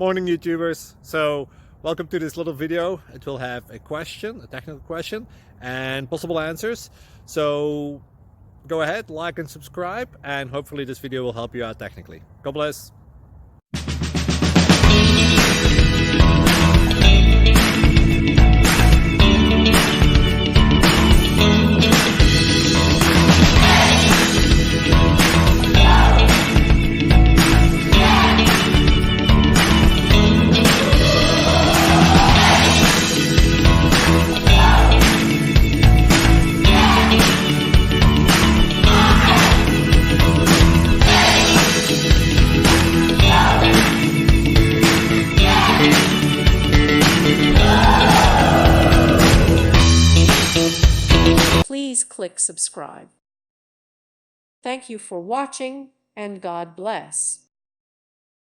Morning YouTubers. So welcome to this little video. It will have a question, a technical question, and possible answers. So go ahead, like and subscribe, and hopefully this video will help you out technically. God bless. Please click subscribe. Thank you for watching, and God bless.